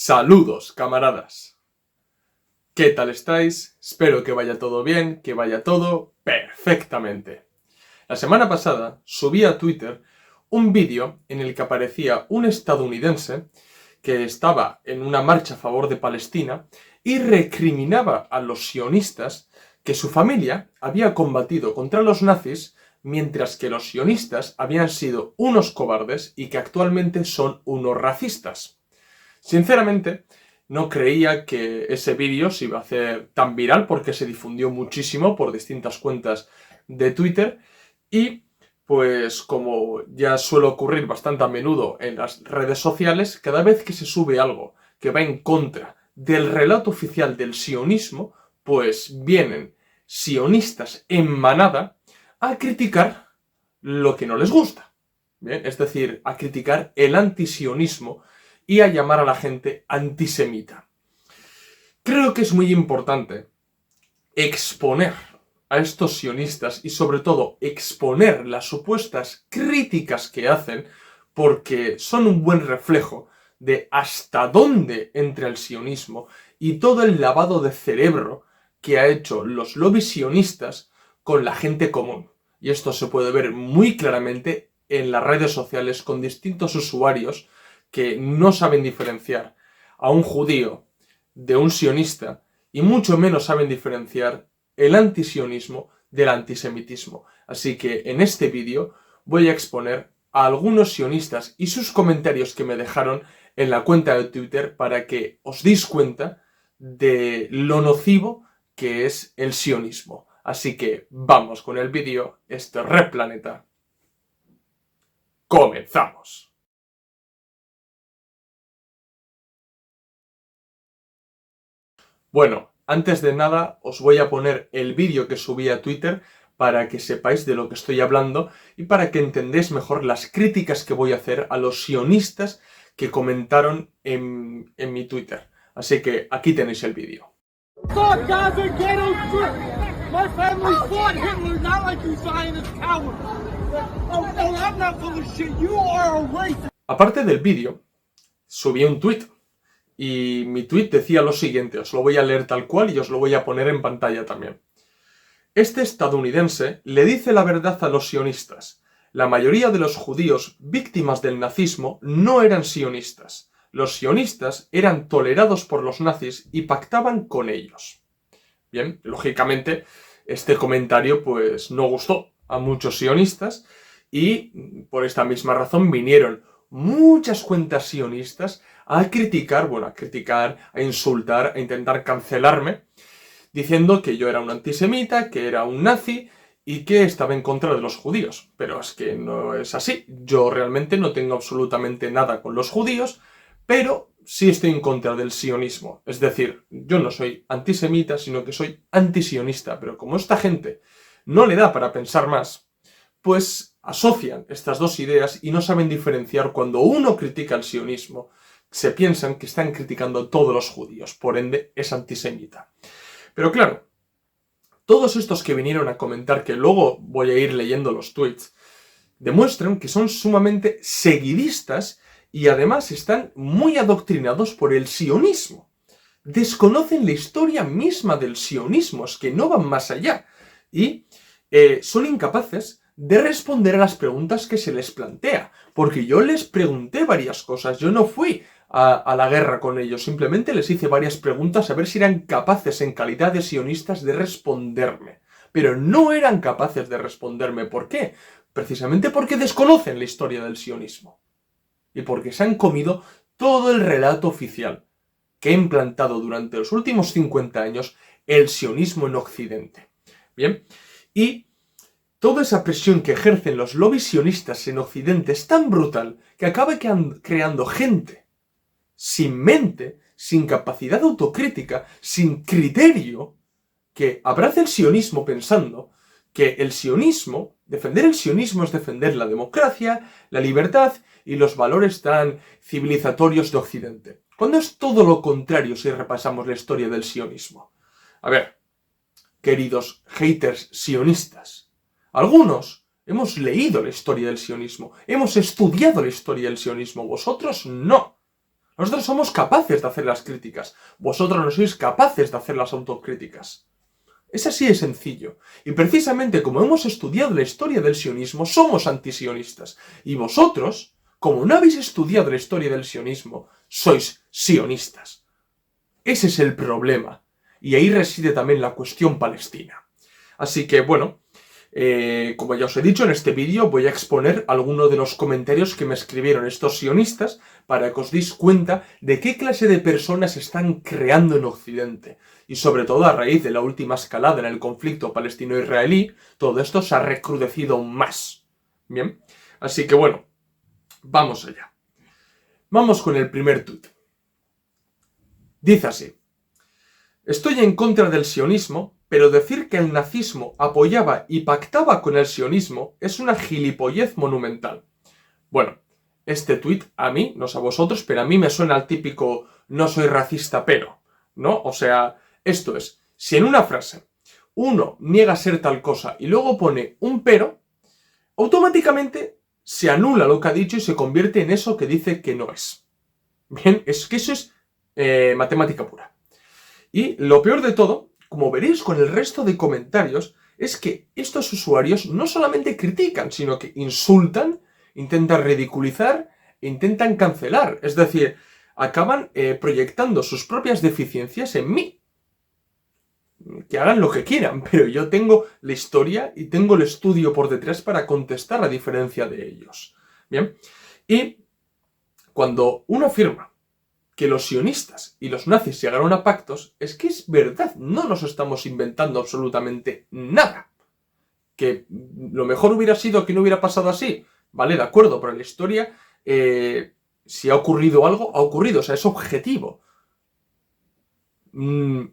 Saludos, camaradas. ¿Qué tal estáis? Espero que vaya todo bien, que vaya todo perfectamente. La semana pasada subí a Twitter un vídeo en el que aparecía un estadounidense que estaba en una marcha a favor de Palestina y recriminaba a los sionistas que su familia había combatido contra los nazis mientras que los sionistas habían sido unos cobardes y que actualmente son unos racistas. Sinceramente, no creía que ese vídeo se iba a hacer tan viral porque se difundió muchísimo por distintas cuentas de Twitter y, pues como ya suele ocurrir bastante a menudo en las redes sociales, cada vez que se sube algo que va en contra del relato oficial del sionismo, pues vienen sionistas en manada a criticar lo que no les gusta. ¿Bien? Es decir, a criticar el antisionismo y a llamar a la gente antisemita. Creo que es muy importante exponer a estos sionistas y sobre todo exponer las supuestas críticas que hacen porque son un buen reflejo de hasta dónde entra el sionismo y todo el lavado de cerebro que ha hecho los lobbies sionistas con la gente común. Y esto se puede ver muy claramente en las redes sociales con distintos usuarios que no saben diferenciar a un judío de un sionista y mucho menos saben diferenciar el antisionismo del antisemitismo. Así que en este vídeo voy a exponer a algunos sionistas y sus comentarios que me dejaron en la cuenta de Twitter para que os deis cuenta de lo nocivo que es el sionismo. Así que vamos con el vídeo. Esto es Red Planeta. ¡Comenzamos! Bueno, antes de nada os voy a poner el vídeo que subí a Twitter para que sepáis de lo que estoy hablando y para que entendáis mejor las críticas que voy a hacer a los sionistas que comentaron en mi Twitter. Así que aquí tenéis el vídeo. Aparte del vídeo, subí un tweet. Y mi tweet decía lo siguiente, os lo voy a leer tal cual y os lo voy a poner en pantalla también. Este estadounidense le dice la verdad a los sionistas. La mayoría de los judíos víctimas del nazismo no eran sionistas. Los sionistas eran tolerados por los nazis y pactaban con ellos. Bien, lógicamente este comentario pues no gustó a muchos sionistas y por esta misma razón vinieron muchas cuentas sionistas a criticar, a insultar, a intentar cancelarme, diciendo que yo era un antisemita, que era un nazi y que estaba en contra de los judíos. Pero es que no es así. Yo realmente no tengo absolutamente nada con los judíos, pero sí estoy en contra del sionismo. Es decir, yo no soy antisemita, sino que soy antisionista. Pero como esta gente no le da para pensar más, pues asocian estas dos ideas y no saben diferenciar cuando uno critica el sionismo. Se piensan que están criticando a todos los judíos, por ende es antisemita. Pero claro, todos estos que vinieron a comentar, que luego voy a ir leyendo los tweets, demuestran que son sumamente seguidistas y además están muy adoctrinados por el sionismo. Desconocen la historia misma del sionismo, es que no van más allá. Y son incapaces de responder a las preguntas que se les plantea. Porque yo les pregunté varias cosas, yo no fui a la guerra con ellos, simplemente les hice varias preguntas a ver si eran capaces en calidad de sionistas de responderme. Pero no eran capaces de responderme. ¿Por qué? Precisamente porque desconocen la historia del sionismo. Y porque se han comido todo el relato oficial que ha implantado durante los últimos 50 años el sionismo en Occidente. Bien, y toda esa presión que ejercen los lobbies sionistas en Occidente es tan brutal que acaba creando gente sin mente, sin capacidad de autocrítica, sin criterio, que abraza el sionismo pensando que el sionismo, defender el sionismo es defender la democracia, la libertad y los valores tan civilizatorios de Occidente. Cuando es todo lo contrario si repasamos la historia del sionismo. A ver, queridos haters sionistas, algunos hemos leído la historia del sionismo, hemos estudiado la historia del sionismo, vosotros no. Nosotros somos capaces de hacer las críticas. Vosotros no sois capaces de hacer las autocríticas. Es así de sencillo. Y precisamente como hemos estudiado la historia del sionismo, somos antisionistas. Y vosotros, como no habéis estudiado la historia del sionismo, sois sionistas. Ese es el problema. Y ahí reside también la cuestión palestina. Así que, bueno, como ya os he dicho, en este vídeo voy a exponer algunos de los comentarios que me escribieron estos sionistas para que os deis cuenta de qué clase de personas están creando en Occidente. Y sobre todo a raíz de la última escalada en el conflicto palestino-israelí, todo esto se ha recrudecido aún más. Bien, así que bueno, vamos allá. Vamos con el primer tuit. Dice así: estoy en contra del sionismo, pero decir que el nazismo apoyaba y pactaba con el sionismo es una gilipollez monumental. Bueno, este tuit a mí, no sé a vosotros, pero a mí me suena al típico no soy racista pero, ¿no? O sea, esto es, si en una frase uno niega ser tal cosa y luego pone un pero, automáticamente se anula lo que ha dicho y se convierte en eso que dice que no es. Bien, es que eso es matemática pura. Y lo peor de todo, como veréis con el resto de comentarios, es que estos usuarios no solamente critican, sino que insultan, intentan ridiculizar e intentan cancelar. Es decir, acaban proyectando sus propias deficiencias en mí. Que hagan lo que quieran, pero yo tengo la historia y tengo el estudio por detrás para contestar a diferencia de ellos. Bien, y cuando uno afirma que los sionistas y los nazis llegaron a pactos, es que es verdad, no nos estamos inventando absolutamente nada. Que lo mejor hubiera sido que no hubiera pasado así, vale, de acuerdo, pero en la historia, si ha ocurrido algo, ha ocurrido, o sea, es objetivo.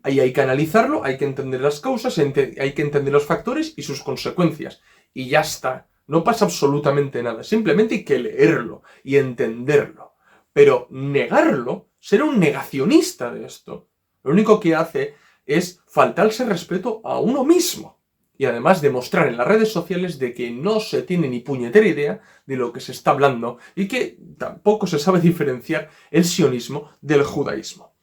Ahí hay que analizarlo, hay que entender las causas, hay que entender los factores y sus consecuencias. Y ya está, no pasa absolutamente nada, simplemente hay que leerlo y entenderlo. Pero negarlo, ser un negacionista de esto, lo único que hace es faltarse respeto a uno mismo. Y además demostrar en las redes sociales de que no se tiene ni puñetera idea de lo que se está hablando y que tampoco se sabe diferenciar el sionismo del judaísmo.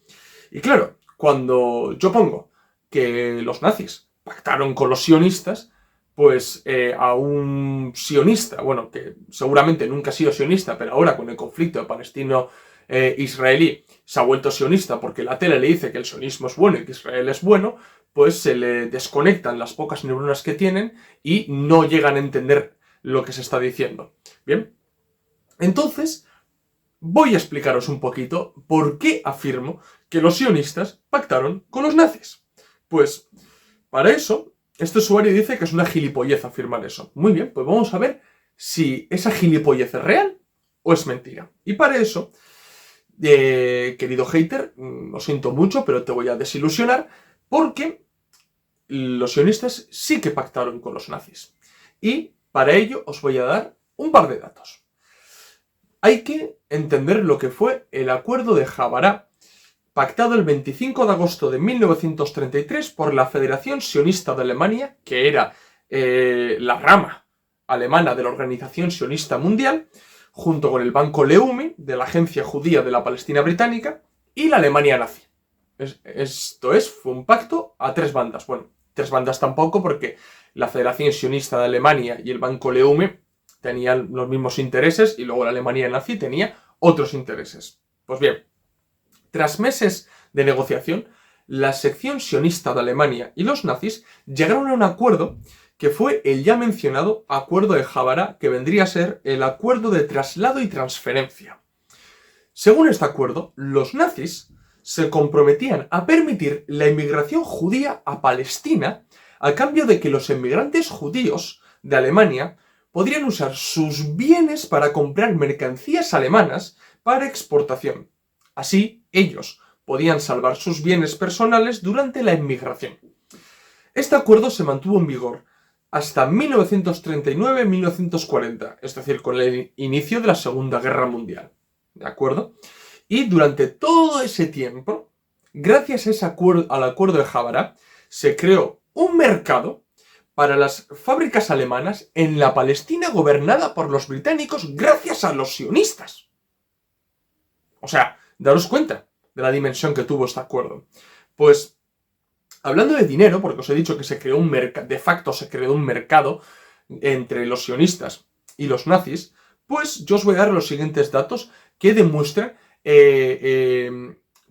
Y claro, cuando yo pongo que los nazis pactaron con los sionistas, pues a un sionista, bueno, que seguramente nunca ha sido sionista, pero ahora con el conflicto palestino-israelí se ha vuelto sionista porque la tele le dice que el sionismo es bueno y que Israel es bueno, pues se le desconectan las pocas neuronas que tienen y no llegan a entender lo que se está diciendo. Bien, entonces voy a explicaros un poquito por qué afirmo que los sionistas pactaron con los nazis. Pues, para eso, este usuario dice que es una gilipollez afirmar eso. Muy bien, pues vamos a ver si esa gilipollez es real o es mentira. Y para eso, querido hater, lo siento mucho, pero te voy a desilusionar, porque los sionistas sí que pactaron con los nazis. Y para ello os voy a dar un par de datos. Hay que entender lo que fue el acuerdo de Habará, pactado el 25 de agosto de 1933 por la Federación Sionista de Alemania, que era la rama alemana de la Organización Sionista Mundial, junto con el Banco Leumi, de la Agencia Judía de la Palestina Británica, y la Alemania nazi. Esto es, fue un pacto a tres bandas. Bueno, tres bandas tampoco, porque la Federación Sionista de Alemania y el Banco Leumi tenían los mismos intereses y luego la Alemania nazi tenía otros intereses. Pues bien, tras meses de negociación, la sección sionista de Alemania y los nazis llegaron a un acuerdo que fue el ya mencionado Acuerdo de Habará, que vendría a ser el Acuerdo de Traslado y Transferencia. Según este acuerdo, los nazis se comprometían a permitir la inmigración judía a Palestina a cambio de que los inmigrantes judíos de Alemania podrían usar sus bienes para comprar mercancías alemanas para exportación. Así, ellos podían salvar sus bienes personales durante la inmigración. Este acuerdo se mantuvo en vigor hasta 1939-1940, es decir, con el inicio de la Segunda Guerra Mundial. ¿De acuerdo? Y durante todo ese tiempo, gracias a ese al acuerdo de Habará, se creó un mercado para las fábricas alemanas en la Palestina gobernada por los británicos gracias a los sionistas. O sea, Daros cuenta de la dimensión que tuvo este acuerdo. Pues, hablando de dinero, porque os he dicho que se creó un mercado, de facto se creó un mercado entre los sionistas y los nazis, pues yo os voy a dar los siguientes datos que demuestran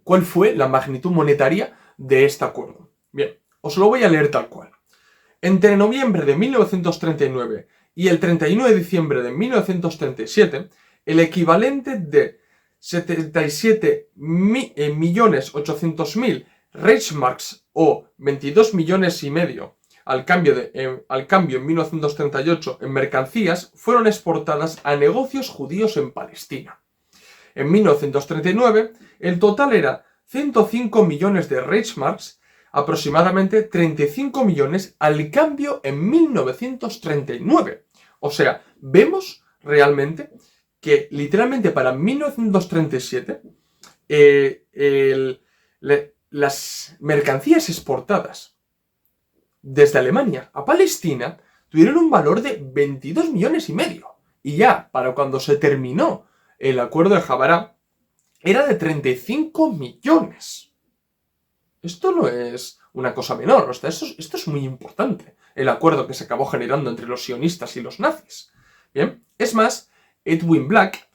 cuál fue la magnitud monetaria de este acuerdo. Bien, os lo voy a leer tal cual. Entre noviembre de 1939 y el 31 de diciembre de 1937, el equivalente de 77.800.000 Reichsmarks o 22 millones y medio al cambio en 1938 en mercancías fueron exportadas a negocios judíos en Palestina. En 1939, el total era 105 millones de Reichsmarks, aproximadamente 35 millones al cambio en 1939. O sea, vemos realmente que literalmente para 1937 las mercancías exportadas desde Alemania a Palestina tuvieron un valor de 22 millones y medio. Y ya, para cuando se terminó el acuerdo de Habará, era de 35 millones. Esto no es una cosa menor, esto es muy importante, el acuerdo que se acabó generando entre los sionistas y los nazis. Bien, es más, Edwin Black,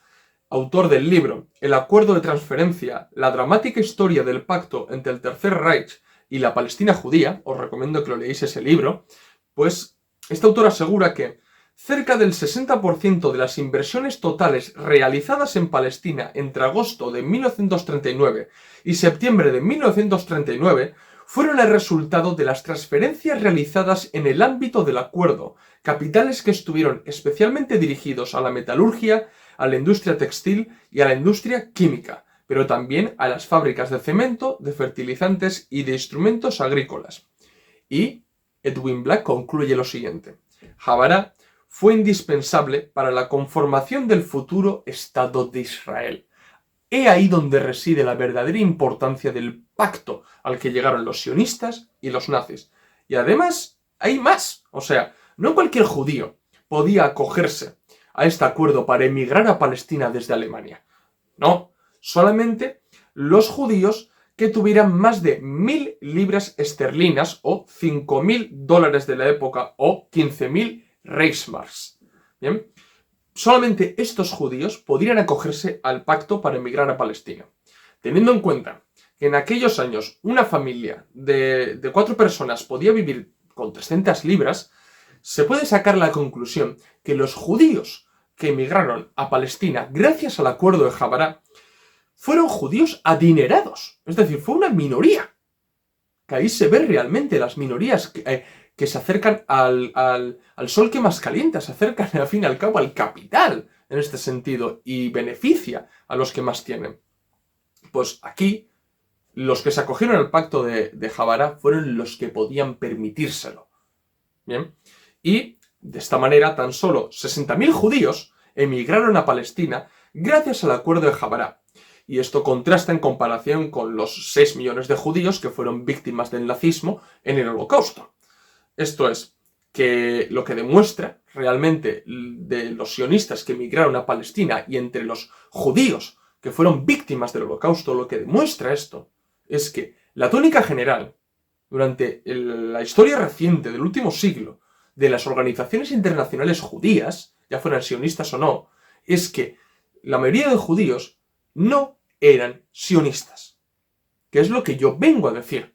autor del libro El acuerdo de transferencia, la dramática historia del pacto entre el Tercer Reich y la Palestina judía, os recomiendo que lo leáis ese libro, pues este autor asegura que cerca del 60% de las inversiones totales realizadas en Palestina entre agosto de 1939 y septiembre de 1939 fueron el resultado de las transferencias realizadas en el ámbito del acuerdo, capitales que estuvieron especialmente dirigidos a la metalurgia, a la industria textil y a la industria química, pero también a las fábricas de cemento, de fertilizantes y de instrumentos agrícolas. Y Edwin Black concluye lo siguiente: Habará fue indispensable para la conformación del futuro Estado de Israel. He ahí donde reside la verdadera importancia del pacto al que llegaron los sionistas y los nazis. Y además, hay más. O sea, no cualquier judío podía acogerse a este acuerdo para emigrar a Palestina desde Alemania. No, solamente los judíos que tuvieran más de 1.000 libras esterlinas o 5.000 dólares de la época o 15.000 Reichsmarks. Bien, solamente estos judíos podrían acogerse al pacto para emigrar a Palestina. Teniendo en cuenta que en aquellos años una familia de 4 personas podía vivir con 300 libras, se puede sacar la conclusión que los judíos que emigraron a Palestina gracias al acuerdo de Habará fueron judíos adinerados. Es decir, fue una minoría. Que ahí se ven realmente las minorías que se acercan al sol que más calienta, se acercan al fin y al cabo al capital en este sentido y beneficia a los que más tienen. Pues aquí los que se acogieron al pacto de Habará fueron los que podían permitírselo. Bien, y de esta manera tan solo 60.000 judíos emigraron a Palestina gracias al acuerdo de Habará. Y esto contrasta en comparación con los 6 millones de judíos que fueron víctimas del nazismo en el Holocausto. Esto es, que lo que demuestra realmente de los sionistas que emigraron a Palestina y entre los judíos que fueron víctimas del Holocausto, lo que demuestra esto es que la tónica general durante la historia reciente del último siglo de las organizaciones internacionales judías, ya fueran sionistas o no, es que la mayoría de judíos no eran sionistas. Que es lo que yo vengo a decir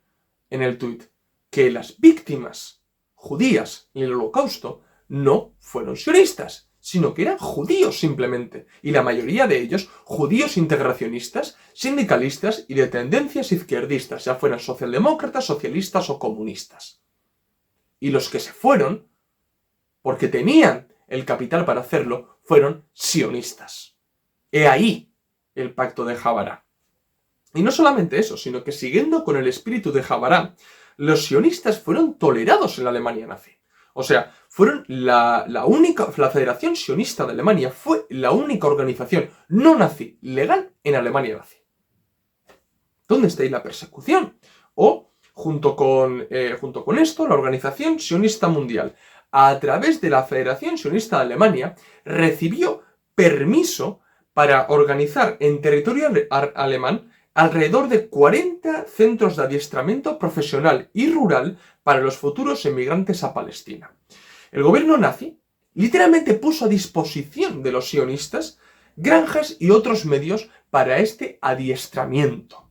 en el tuit, que las víctimas judías en el Holocausto no fueron sionistas, sino que eran judíos simplemente, y la mayoría de ellos judíos integracionistas, sindicalistas y de tendencias izquierdistas, ya fueran socialdemócratas, socialistas o comunistas. Y los que se fueron, porque tenían el capital para hacerlo, fueron sionistas. He ahí el pacto de Habará. Y no solamente eso, sino que siguiendo con el espíritu de Habará, los sionistas fueron tolerados en la Alemania nazi. O sea, fueron la Federación Sionista de Alemania fue la única organización no nazi legal en Alemania nazi. ¿Dónde está ahí la persecución? O, junto con esto, la Organización Sionista Mundial, a través de la Federación Sionista de Alemania, recibió permiso para organizar en territorio alemán alrededor de 40 centros de adiestramiento profesional y rural para los futuros emigrantes a Palestina. El gobierno nazi literalmente puso a disposición de los sionistas granjas y otros medios para este adiestramiento.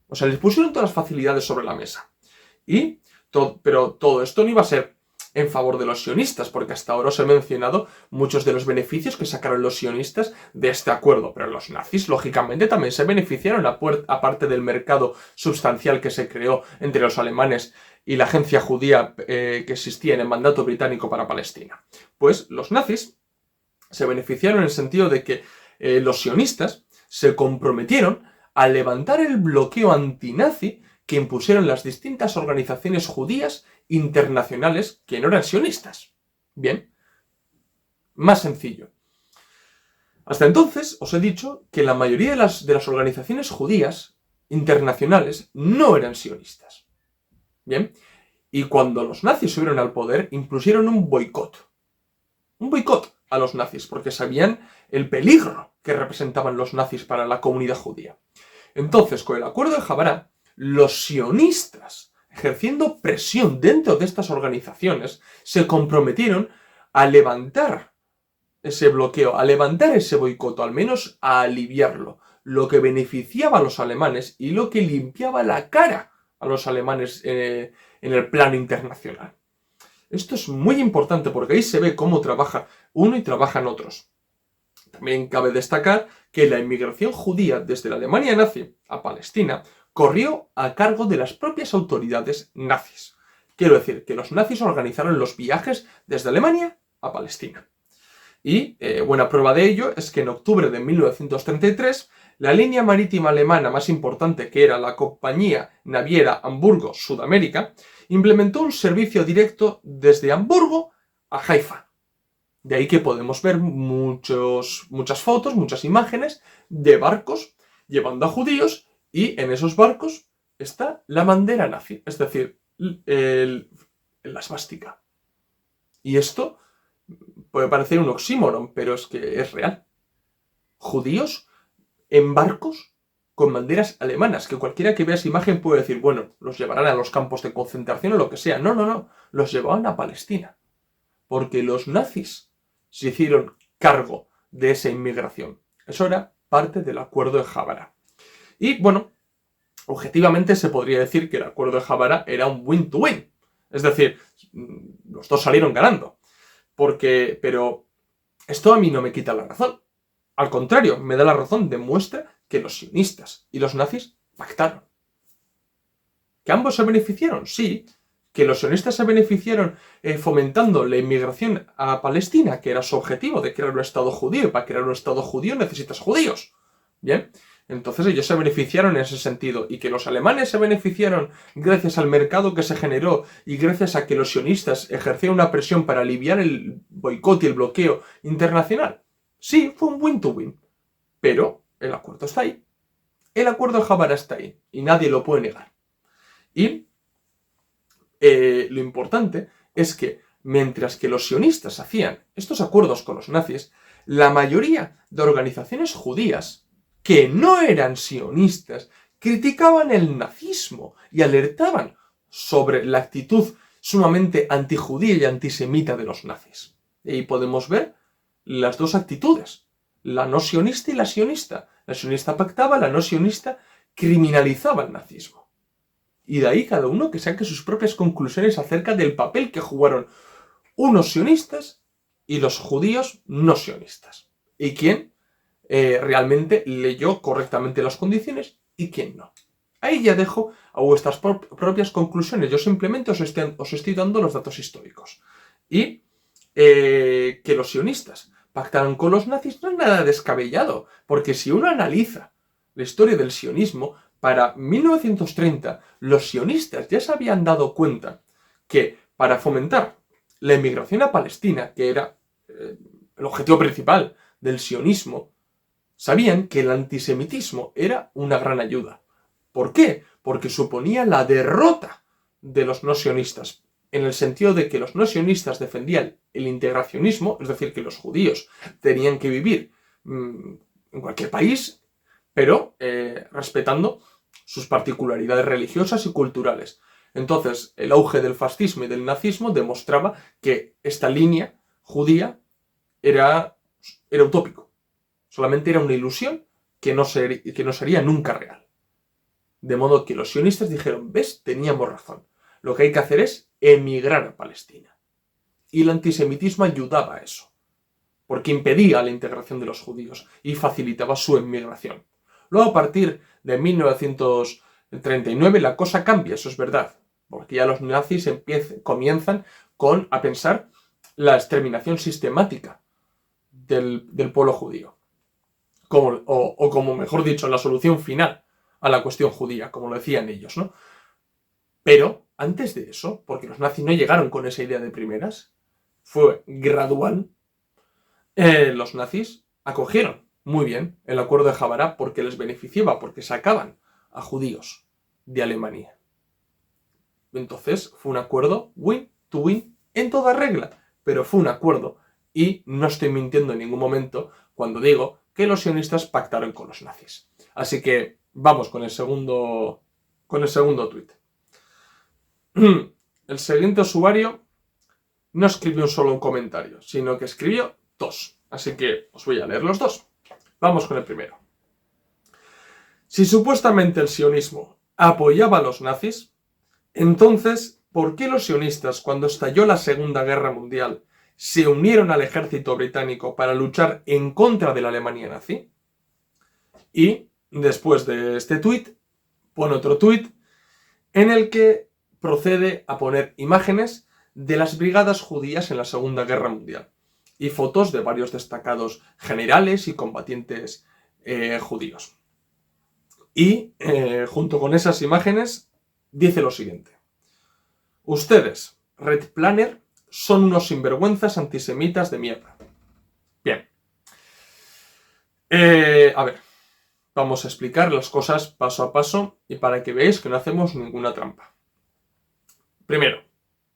O sea, les pusieron todas las facilidades sobre la mesa. Pero todo esto no iba a ser en favor de los sionistas, porque hasta ahora os he mencionado muchos de los beneficios que sacaron los sionistas de este acuerdo, pero los nazis, lógicamente, también se beneficiaron, aparte del mercado sustancial que se creó entre los alemanes y la agencia judía que existía en el mandato británico para Palestina. Pues los nazis se beneficiaron en el sentido de que los sionistas se comprometieron a levantar el bloqueo antinazi que impusieron las distintas organizaciones judías internacionales que no eran sionistas. Bien, más sencillo. Hasta entonces os he dicho que la mayoría de las organizaciones judías internacionales no eran sionistas. Bien, y cuando los nazis subieron al poder, impusieron un boicot. Un boicot a los nazis, porque sabían el peligro que representaban los nazis para la comunidad judía. Entonces, con el acuerdo de Habará, los sionistas, ejerciendo presión dentro de estas organizaciones, se comprometieron a levantar ese bloqueo, a levantar ese boicot, al menos a aliviarlo, lo que beneficiaba a los alemanes y lo que limpiaba la cara a los alemanes en el plano internacional. Esto es muy importante porque ahí se ve cómo trabaja uno y trabajan otros. También cabe destacar que la inmigración judía desde la Alemania nazi a Palestina corrió a cargo de las propias autoridades nazis. Quiero decir que los nazis organizaron los viajes desde Alemania a Palestina. Y buena prueba de ello es que en octubre de 1933, la línea marítima alemana más importante, que era la compañía naviera Hamburgo-Sudamérica, implementó un servicio directo desde Hamburgo a Haifa. De ahí que podemos ver muchas fotos, muchas imágenes de barcos llevando a judíos y en esos barcos está la bandera nazi, es decir, la svástica. Y esto puede parecer un oxímoron, pero es que es real. Judíos en barcos con banderas alemanas, que cualquiera que vea esa imagen puede decir, bueno, los llevarán a los campos de concentración o lo que sea. No, los llevaban a Palestina. Porque los nazis se hicieron cargo de esa inmigración. Eso era parte del acuerdo de Habará. Y bueno, objetivamente se podría decir que el acuerdo de Habará era un win-to-win. Es decir, los dos salieron ganando. Pero esto a mí no me quita la razón. Al contrario, me da la razón, demuestra que los sionistas y los nazis pactaron. ¿Que ambos se beneficiaron? Sí. ¿Que los sionistas se beneficiaron fomentando la inmigración a Palestina, que era su objetivo de crear un Estado judío? Y para crear un Estado judío necesitas judíos. Bien, entonces ellos se beneficiaron en ese sentido. Y que los alemanes se beneficiaron gracias al mercado que se generó y gracias a que los sionistas ejercieron una presión para aliviar el boicot y el bloqueo internacional. Sí, fue un win-to-win. Pero el acuerdo está ahí. El acuerdo de Habará está ahí. Y nadie lo puede negar. Y lo importante es que mientras que los sionistas hacían estos acuerdos con los nazis, la mayoría de organizaciones judías que no eran sionistas criticaban el nazismo y alertaban sobre la actitud sumamente antijudía y antisemita de los nazis. Y ahí podemos ver las dos actitudes, la no sionista y la sionista. La sionista pactaba, la no sionista criminalizaba el nazismo. Y de ahí cada uno que saque sus propias conclusiones acerca del papel que jugaron unos sionistas y los judíos no sionistas. Y quién realmente leyó correctamente las condiciones y quién no. Ahí ya dejo a vuestras propias conclusiones. Yo simplemente os estoy dando los datos históricos. Y que los sionistas pactaron con los nazis no es nada descabellado. Porque si uno analiza la historia del sionismo, para 1930 los sionistas ya se habían dado cuenta que para fomentar la inmigración a Palestina, que era el objetivo principal del sionismo, sabían que el antisemitismo era una gran ayuda. ¿Por qué? Porque suponía la derrota de los no sionistas, en el sentido de que los no sionistas defendían el integracionismo, es decir, que los judíos tenían que vivir en cualquier país, pero respetando sus particularidades religiosas y culturales. Entonces, el auge del fascismo y del nazismo demostraba que esta línea judía era utópico. Solamente era una ilusión que no sería nunca real. De modo que los sionistas dijeron, ¿ves? Teníamos razón. Lo que hay que hacer es emigrar a Palestina. Y el antisemitismo ayudaba a eso, porque impedía la integración de los judíos y facilitaba su emigración. Luego, a partir de 1939, la cosa cambia, eso es verdad, porque ya los nazis comienzan a pensar la exterminación sistemática del pueblo judío. Como mejor dicho, la solución final a la cuestión judía, como lo decían ellos, ¿no? Pero antes de eso, porque los nazis no llegaron con esa idea de primeras, fue gradual, los nazis acogieron muy bien el acuerdo de Habará porque les beneficiaba, porque sacaban a judíos de Alemania. Entonces fue un acuerdo win to win en toda regla, pero fue un acuerdo y no estoy mintiendo en ningún momento cuando digo que los sionistas pactaron con los nazis. Así que vamos con el segundo tuit. El siguiente usuario no escribió solo un comentario, sino que escribió dos. Así que os voy a leer los dos. Vamos con el primero. Si supuestamente el sionismo apoyaba a los nazis, entonces, ¿por qué los sionistas, cuando estalló la Segunda Guerra Mundial, se unieron al ejército británico para luchar en contra de la Alemania nazi? Y después de este tuit, pone otro tuit en el que procede a poner imágenes de las brigadas judías en la Segunda Guerra Mundial y fotos de varios destacados generales y combatientes judíos. Y junto con esas imágenes dice lo siguiente: ustedes, Red Planner, son unos sinvergüenzas antisemitas de mierda. Bien. A ver, vamos a explicar las cosas paso a paso y para que veáis que no hacemos ninguna trampa. Primero,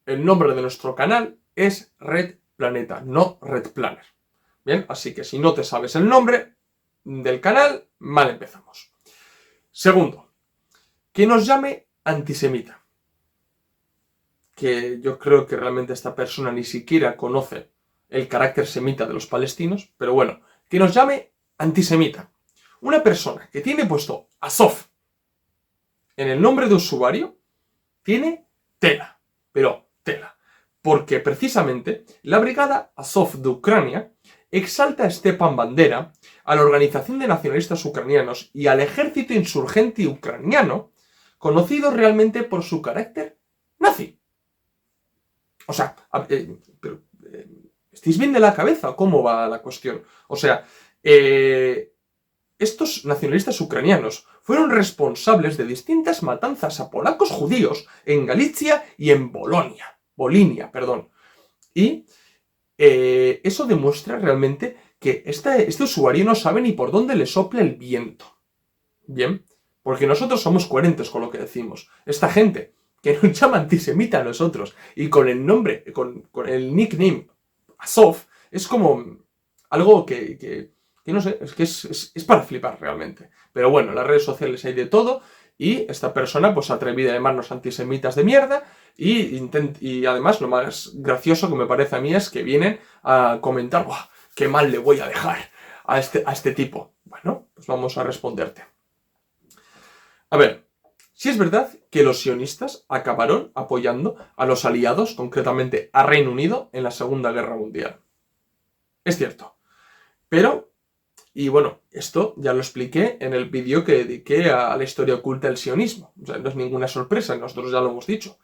el nombre de nuestro canal es Red Planeta, no Red Planner. Bien, así que si no te sabes el nombre del canal, mal empezamos. Segundo, que nos llame antisemita. Que yo creo que realmente esta persona ni siquiera conoce el carácter semita de los palestinos, pero bueno, que nos llame antisemita. Una persona que tiene puesto Azov en el nombre de usuario tiene tela, pero tela. Porque precisamente la brigada Azov de Ucrania exalta a Stepan Bandera, a la Organización de Nacionalistas Ucranianos y al ejército insurgente ucraniano, conocido realmente por su carácter nazi. O sea, ¿estáis bien de la cabeza? ¿Cómo va la cuestión? O sea, estos nacionalistas ucranianos fueron responsables de distintas matanzas a polacos judíos en Galicia y en Volinia. Y eso demuestra realmente que este usuario no sabe ni por dónde le sopla el viento. Bien, porque nosotros somos coherentes con lo que decimos. Esta gente que nos llama antisemita a nosotros y con el nombre, con el nickname Azov, es como algo que no sé, es que es para flipar realmente. Pero bueno, en las redes sociales hay de todo y esta persona pues se ha atrevido a llamarnos antisemitas de mierda y además lo más gracioso que me parece a mí es que vienen a comentar, ¡buah, qué mal le voy a dejar a este tipo! Bueno, pues vamos a responderte. A ver, sí es verdad que los sionistas acabaron apoyando a los aliados, concretamente a Reino Unido, en la Segunda Guerra Mundial. Es cierto. Pero, y bueno, esto ya lo expliqué en el vídeo que dediqué a la historia oculta del sionismo. O sea, no es ninguna sorpresa, nosotros ya lo hemos dicho.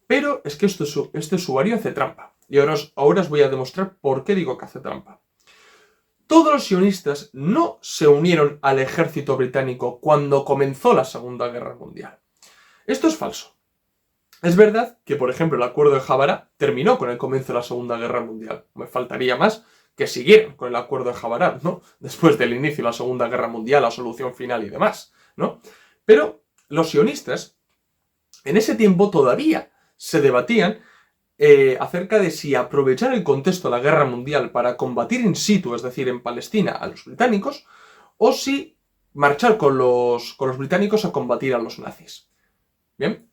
Pero es que este usuario hace trampa. Y ahora os voy a demostrar por qué digo que hace trampa. Todos los sionistas no se unieron al ejército británico cuando comenzó la Segunda Guerra Mundial. Esto es falso. Es verdad que, por ejemplo, el acuerdo de Habará terminó con el comienzo de la Segunda Guerra Mundial. Me faltaría más que siguieran con el acuerdo de Habará, ¿no? Después del inicio de la Segunda Guerra Mundial, la solución final y demás, ¿no? Pero los sionistas, en ese tiempo todavía se debatían acerca de si aprovechar el contexto de la Guerra Mundial para combatir in situ, es decir, en Palestina, a los británicos, o si marchar con los británicos a combatir a los nazis. Bien,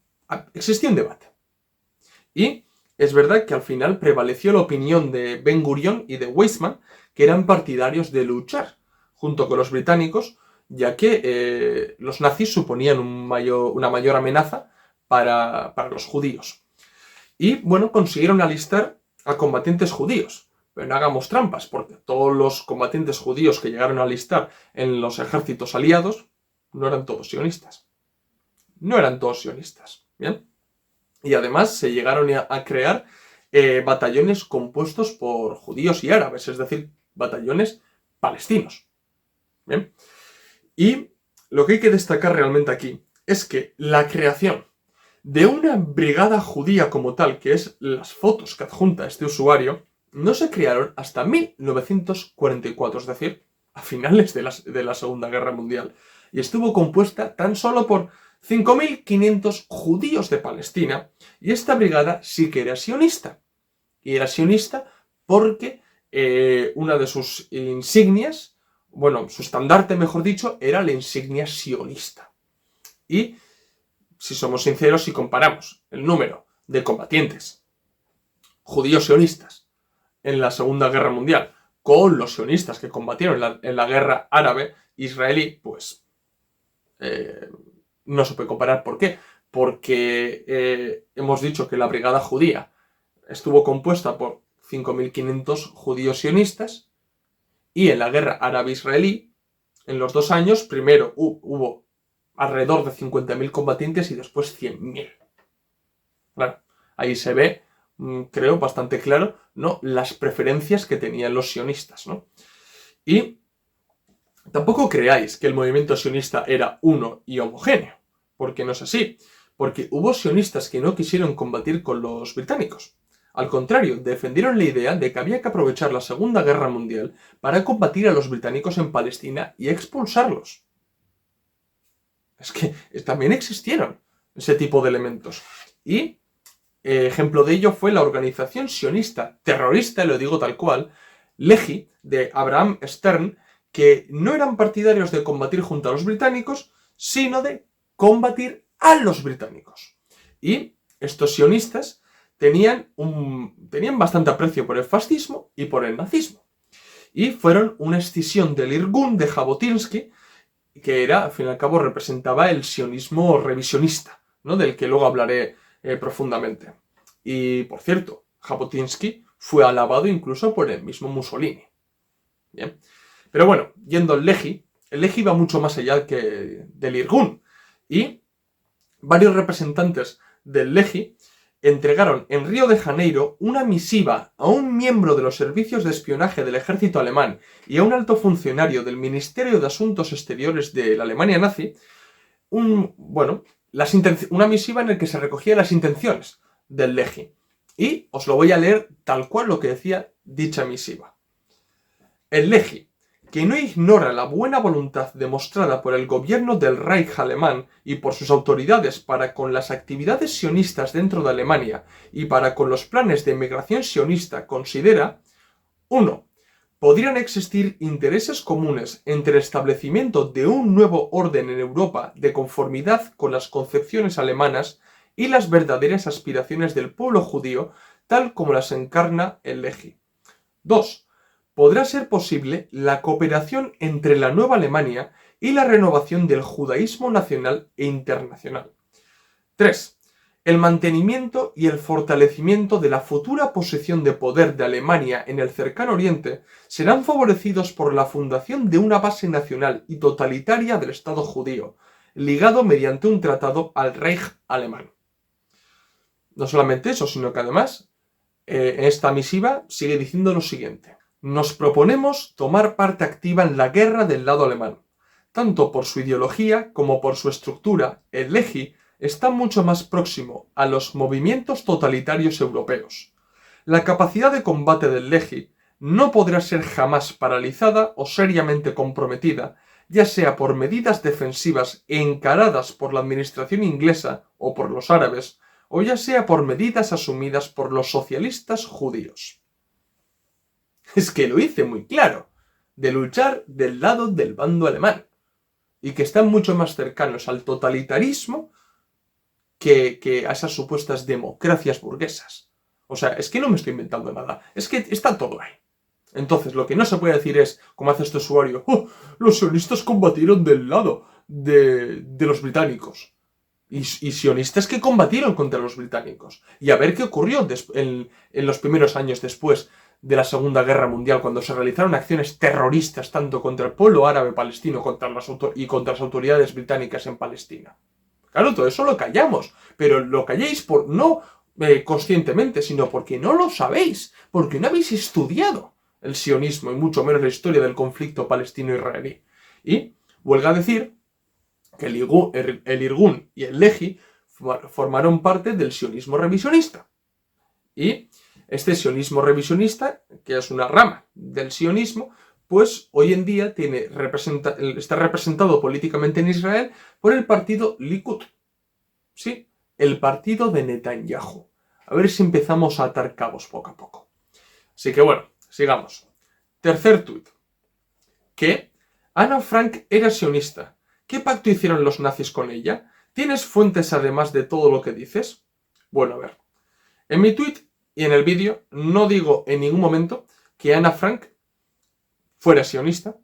existía un debate. Y es verdad que al final prevaleció la opinión de Ben Gurion y de Weizmann, que eran partidarios de luchar junto con los británicos, ya que los nazis suponían una mayor amenaza para los judíos. Y bueno, consiguieron alistar a combatientes judíos. Pero no hagamos trampas, porque todos los combatientes judíos que llegaron a alistar en los ejércitos aliados no eran todos sionistas. No eran todos sionistas, ¿bien? Y además se llegaron a crear batallones compuestos por judíos y árabes, es decir, batallones palestinos. ¿Bien? Y lo que hay que destacar realmente aquí es que la creación de una brigada judía como tal, que es las fotos que adjunta este usuario, no se crearon hasta 1944, es decir, a finales de la Segunda Guerra Mundial. Y estuvo compuesta tan solo por 5.500 judíos de Palestina, y esta brigada sí que era sionista. Y era sionista porque una de sus insignias, bueno, su estandarte, mejor dicho, era la insignia sionista. Y, si somos sinceros, si comparamos el número de combatientes judíos sionistas en la Segunda Guerra Mundial con los sionistas que combatieron en la guerra árabe-israelí, pues no se puede comparar. ¿Por qué? Porque hemos dicho que la brigada judía estuvo compuesta por 5.500 judíos sionistas, y en la guerra árabe-israelí, en los 2 años, primero hubo alrededor de 50.000 combatientes y después 100.000. Claro, ahí se ve, creo, bastante claro, ¿no?, las preferencias que tenían los sionistas, ¿no? Y tampoco creáis que el movimiento sionista era uno y homogéneo, porque no es así, porque hubo sionistas que no quisieron combatir con los británicos. Al contrario, defendieron la idea de que había que aprovechar la Segunda Guerra Mundial para combatir a los británicos en Palestina y expulsarlos. Es que también existieron ese tipo de elementos. Y ejemplo de ello fue la organización sionista terrorista, lo digo tal cual, Lehi, de Abraham Stern, que no eran partidarios de combatir junto a los británicos, sino de combatir a los británicos. Y estos sionistas tenían bastante aprecio por el fascismo y por el nazismo. Y fueron una escisión del Irgun de Jabotinsky, que era, al fin y al cabo, representaba el sionismo revisionista, ¿no?, del que luego hablaré profundamente. Y, por cierto, Jabotinsky fue alabado incluso por el mismo Mussolini. Bien. Pero bueno, yendo al Lehi, el Lehi va mucho más allá que del Irgun. Y varios representantes del Lehi entregaron en Río de Janeiro una misiva a un miembro de los servicios de espionaje del ejército alemán y a un alto funcionario del Ministerio de Asuntos Exteriores de la Alemania nazi, una misiva en la que se recogían las intenciones del Lehi. Y os lo voy a leer tal cual lo que decía dicha misiva. El Lehi, que no ignora la buena voluntad demostrada por el gobierno del Reich alemán y por sus autoridades para con las actividades sionistas dentro de Alemania y para con los planes de emigración sionista, considera: 1. Podrían existir intereses comunes entre el establecimiento de un nuevo orden en Europa de conformidad con las concepciones alemanas y las verdaderas aspiraciones del pueblo judío, tal como las encarna el Lehi. 2. Podrá ser posible la cooperación entre la nueva Alemania y la renovación del judaísmo nacional e internacional. 3. El mantenimiento y el fortalecimiento de la futura posición de poder de Alemania en el cercano Oriente serán favorecidos por la fundación de una base nacional y totalitaria del Estado judío, ligado mediante un tratado al Reich alemán. No solamente eso, sino que además, en esta misiva sigue diciendo lo siguiente: nos proponemos tomar parte activa en la guerra del lado alemán. Tanto por su ideología como por su estructura, el Lehi está mucho más próximo a los movimientos totalitarios europeos. La capacidad de combate del Lehi no podrá ser jamás paralizada o seriamente comprometida, ya sea por medidas defensivas encaradas por la administración inglesa o por los árabes, o ya sea por medidas asumidas por los socialistas judíos. Es que lo hice muy claro. de luchar del lado del bando alemán y que están mucho más cercanos al totalitarismo que a esas supuestas democracias burguesas. O sea, es que no me estoy inventando nada, es que está todo ahí. Entonces, lo que no se puede decir es, como hace este usuario, oh, los sionistas combatieron del lado de los británicos. Y sionistas que combatieron contra los británicos. Y a ver qué ocurrió en los primeros años después de la Segunda Guerra Mundial, cuando se realizaron acciones terroristas tanto contra el pueblo árabe palestino y contra las autoridades británicas en Palestina. Claro, todo eso lo callamos, pero lo calléis no conscientemente, sino porque no lo sabéis, porque no habéis estudiado el sionismo y mucho menos la historia del conflicto palestino-israelí. Y huelga a decir que el Irgun y el Lehi formaron parte del sionismo revisionista. Y este sionismo revisionista, que es una rama del sionismo, pues hoy en día está representado políticamente en Israel por el partido Likud. Sí, el partido de Netanyahu. A ver si empezamos a atar cabos poco a poco. Así que bueno, sigamos. Tercer tuit. Que Ana Frank era sionista. ¿Qué pacto hicieron los nazis con ella? ¿Tienes fuentes además de todo lo que dices? Bueno, a ver. En mi tuit y en el vídeo no digo en ningún momento que Ana Frank fuera sionista,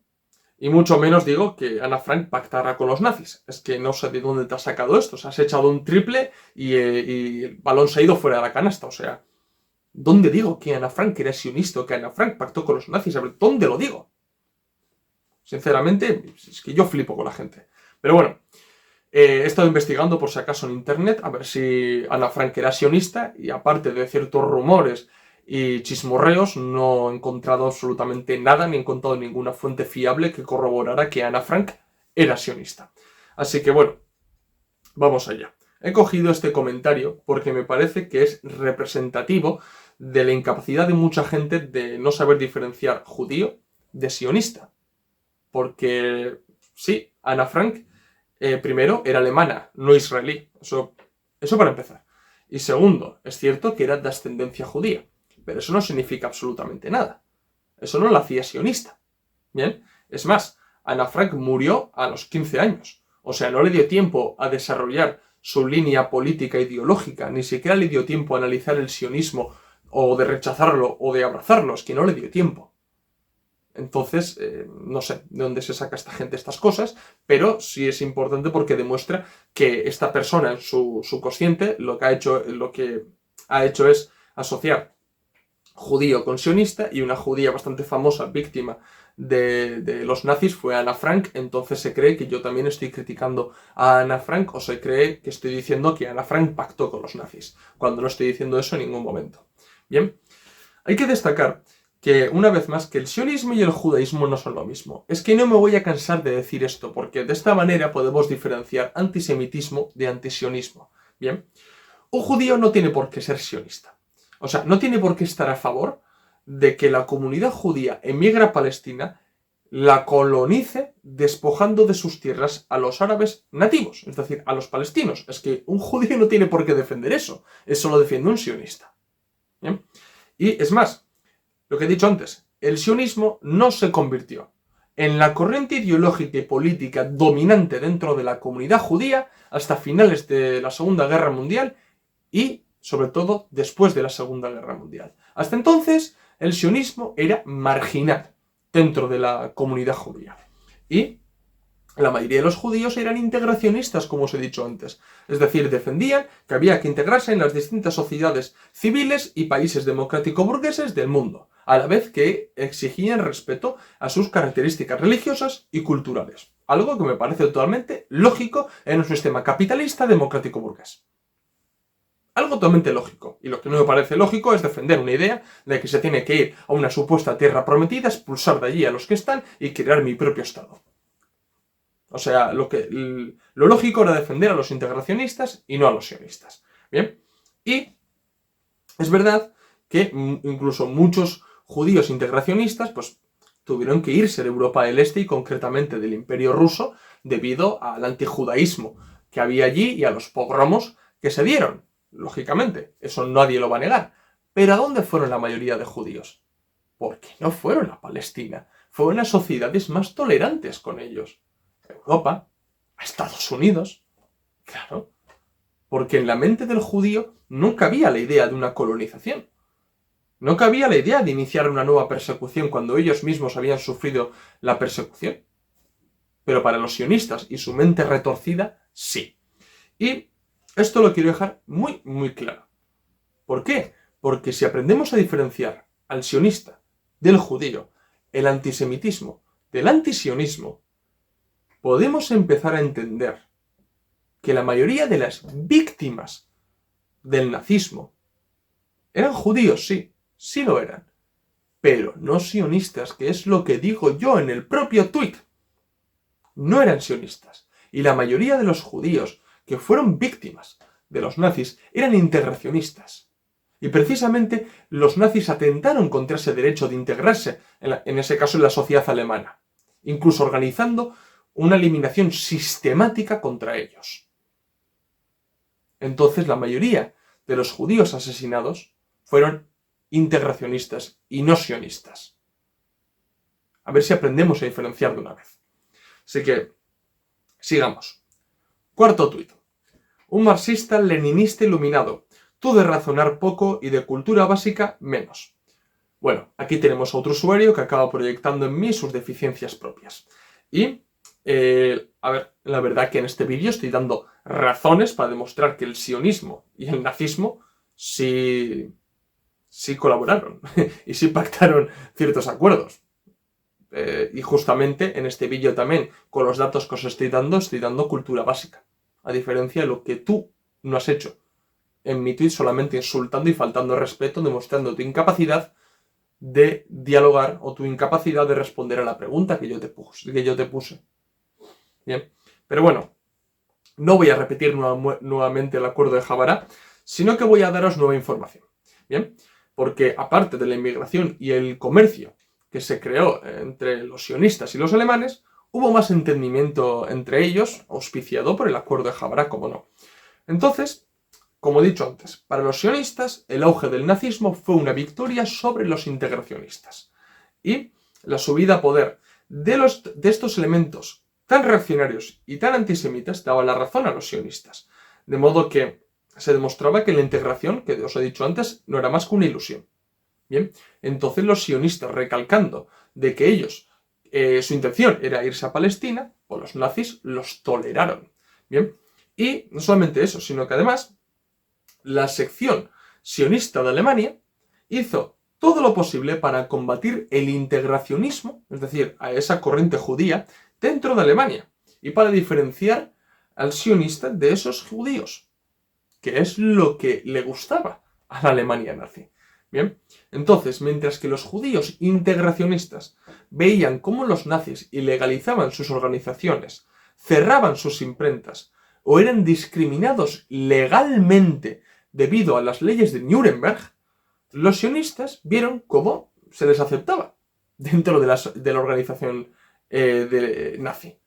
y mucho menos digo que Ana Frank pactara con los nazis. Es que no sé de dónde te has sacado esto. O sea, has echado un triple y el balón se ha ido fuera de la canasta. O sea, ¿dónde digo que Ana Frank era sionista o que Ana Frank pactó con los nazis? A ver, ¿dónde lo digo? Sinceramente, es que yo flipo con la gente. Pero bueno, he estado investigando por si acaso en internet a ver si Ana Frank era sionista y aparte de ciertos rumores y chismorreos no he encontrado absolutamente nada ni he encontrado ninguna fuente fiable que corroborara que Ana Frank era sionista. Así que bueno, vamos allá. He cogido este comentario porque me parece que es representativo de la incapacidad de mucha gente de no saber diferenciar judío de sionista. Porque sí, Ana Frank primero era alemana, no israelí. Eso para empezar. Y segundo, es cierto que era de ascendencia judía. Pero eso no significa absolutamente nada. Eso no la hacía sionista. Bien, es más, Ana Frank murió a los 15 años. O sea, no le dio tiempo a desarrollar su línea política ideológica, ni siquiera le dio tiempo a analizar el sionismo o de rechazarlo o de abrazarlo, es que no le dio tiempo. Entonces, no sé de dónde se saca esta gente estas cosas, pero sí es importante porque demuestra que esta persona en su consciente lo que ha hecho es asociar judío con sionista, y una judía bastante famosa, víctima de los nazis, fue Ana Frank. Entonces se cree que yo también estoy criticando a Ana Frank, o se cree que estoy diciendo que Ana Frank pactó con los nazis, cuando no estoy diciendo eso en ningún momento. Bien, hay que destacar que, una vez más, que el sionismo y el judaísmo no son lo mismo. Es que no me voy a cansar de decir esto, porque de esta manera podemos diferenciar antisemitismo de antisionismo. Bien, un judío no tiene por qué ser sionista. O sea, no tiene por qué estar a favor de que la comunidad judía emigre a Palestina, la colonice, despojando de sus tierras a los árabes nativos, es decir, a los palestinos. Es que un judío no tiene por qué defender eso. Eso lo defiende un sionista. ¿Bien? Y es más, lo que he dicho antes, el sionismo no se convirtió en la corriente ideológica y política dominante dentro de la comunidad judía hasta finales de la Segunda Guerra Mundial y, sobre todo, después de la Segunda Guerra Mundial. Hasta entonces, el sionismo era marginal dentro de la comunidad judía. Y la mayoría de los judíos eran integracionistas, como os he dicho antes. Es decir, defendían que había que integrarse en las distintas sociedades civiles y países democrático-burgueses del mundo, a la vez que exigían respeto a sus características religiosas y culturales. Algo que me parece totalmente lógico en un sistema capitalista democrático-burgués. Algo totalmente lógico. Y lo que no me parece lógico es defender una idea de que se tiene que ir a una supuesta tierra prometida, expulsar de allí a los que están y crear mi propio estado. O sea, lo lógico era defender a los integracionistas y no a los sionistas. Bien. Y es verdad que incluso muchos judíos integracionistas pues tuvieron que irse de Europa del Este y concretamente del Imperio Ruso debido al antijudaísmo que había allí y a los pogromos que se dieron. Lógicamente, eso nadie lo va a negar. Pero ¿a dónde fueron la mayoría de judíos? Porque no fueron a Palestina. fueron las sociedades más tolerantes con ellos. Europa, Estados Unidos, claro, porque en la mente del judío no cabía la idea de una colonización. No cabía la idea de iniciar una nueva persecución cuando ellos mismos habían sufrido la persecución. Pero para los sionistas y su mente retorcida, sí. Y esto lo quiero dejar muy, muy claro. ¿Por qué? Porque si aprendemos a diferenciar al sionista del judío, el antisemitismo del antisionismo, podemos empezar a entender que la mayoría de las víctimas del nazismo eran judíos, sí, sí lo eran, pero no sionistas, que es lo que digo yo en el propio tuit. No eran sionistas. Y la mayoría de los judíos que fueron víctimas de los nazis eran integracionistas. Y precisamente los nazis atentaron contra ese derecho de integrarse, en ese caso en la sociedad alemana, incluso organizando una eliminación sistemática contra ellos. Entonces la mayoría de los judíos asesinados fueron integracionistas y no sionistas. A ver si aprendemos a diferenciar de una vez. Así que, sigamos. Cuarto tuit. Un marxista leninista iluminado. Tú de razonar poco y de cultura básica menos. Bueno, aquí tenemos a otro usuario que acaba proyectando en mí sus deficiencias propias. Y, a ver, la verdad que en este vídeo estoy dando razones para demostrar que el sionismo y el nazismo sí colaboraron y sí pactaron ciertos acuerdos. Y justamente en este vídeo también, con los datos que os estoy dando cultura básica. A diferencia de lo que tú no has hecho en mi tweet, solamente insultando y faltando respeto, demostrando tu incapacidad de dialogar o tu incapacidad de responder a la pregunta que yo te puse. Bien, pero bueno, no voy a repetir nuevamente el acuerdo de Habará, sino que voy a daros nueva información. Bien, porque aparte de la inmigración y el comercio que se creó entre los sionistas y los alemanes, hubo más entendimiento entre ellos, auspiciado por el acuerdo de Habará, como no. Entonces, como he dicho antes, para los sionistas el auge del nazismo fue una victoria sobre los integracionistas. Y la subida a poder de estos elementos tan reaccionarios y tan antisemitas daba la razón a los sionistas. De modo que se demostraba que la integración, que os he dicho antes, no era más que una ilusión. Bien, entonces los sionistas, recalcando de que ellos, su intención era irse a Palestina, o los nazis los toleraron. Bien, y no solamente eso, sino que además la sección sionista de Alemania hizo todo lo posible para combatir el integracionismo, es decir, a esa corriente judía, dentro de Alemania, y para diferenciar al sionista de esos judíos, que es lo que le gustaba a la Alemania nazi. Bien, entonces, mientras que los judíos integracionistas veían cómo los nazis ilegalizaban sus organizaciones, cerraban sus imprentas o eran discriminados legalmente debido a las leyes de Nuremberg, los sionistas vieron cómo se les aceptaba dentro de la organización nazi.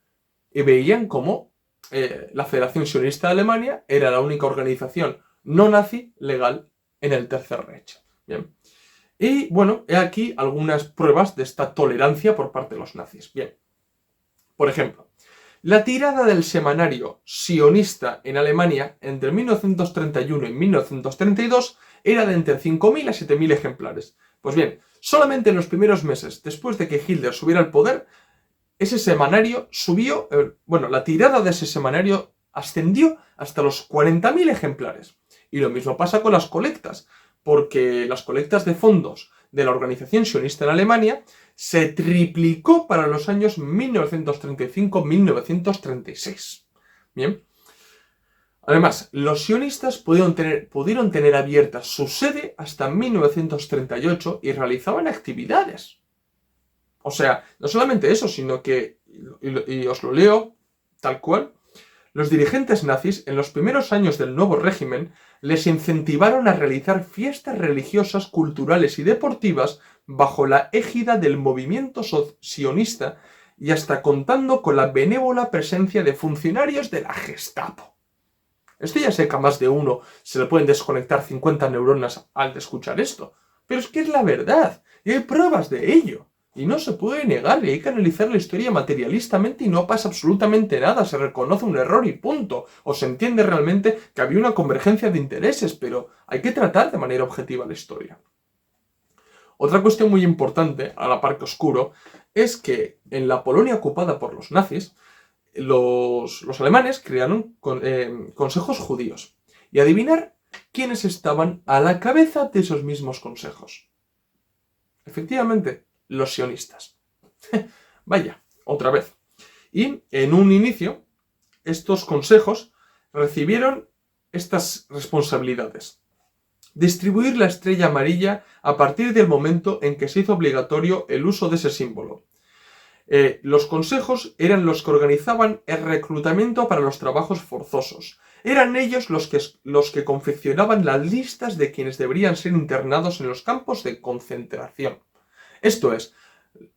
Y veían cómo la Federación Sionista de Alemania era la única organización no nazi legal en el Tercer Reich. Bien. Y bueno, he aquí algunas pruebas de esta tolerancia por parte de los nazis. Bien. Por ejemplo, la tirada del semanario sionista en Alemania entre 1931 y 1932 era de entre 5.000 a 7.000 ejemplares. Pues bien, solamente en los primeros meses después de que Hitler subiera al poder, ese semanario subió, la tirada de ese semanario ascendió hasta los 40.000 ejemplares. Y lo mismo pasa con las colectas, porque las colectas de fondos de la organización sionista en Alemania se triplicó para los años 1935-1936. Bien. Además, los sionistas pudieron tener abierta su sede hasta 1938 y realizaban actividades. O sea, no solamente eso, sino que, y os lo leo tal cual, los dirigentes nazis en los primeros años del nuevo régimen les incentivaron a realizar fiestas religiosas, culturales y deportivas bajo la égida del movimiento sionista y hasta contando con la benévola presencia de funcionarios de la Gestapo. Esto ya sé que a más de uno se le pueden desconectar 50 neuronas al escuchar esto, pero es que es la verdad y hay pruebas de ello. Y no se puede negar, y hay que analizar la historia materialistamente y no pasa absolutamente nada, se reconoce un error y punto. O se entiende realmente que había una convergencia de intereses, pero hay que tratar de manera objetiva la historia. Otra cuestión muy importante, a la par que oscuro, es que en la Polonia ocupada por los nazis, los alemanes crearon consejos judíos. Y adivinar quiénes estaban a la cabeza de esos mismos consejos. Efectivamente, los sionistas. Vaya, otra vez. Y en un inicio, estos consejos recibieron estas responsabilidades. Distribuir la estrella amarilla a partir del momento en que se hizo obligatorio el uso de ese símbolo. Los consejos eran los que organizaban el reclutamiento para los trabajos forzosos. Eran ellos los que confeccionaban las listas de quienes deberían ser internados en los campos de concentración. Esto es,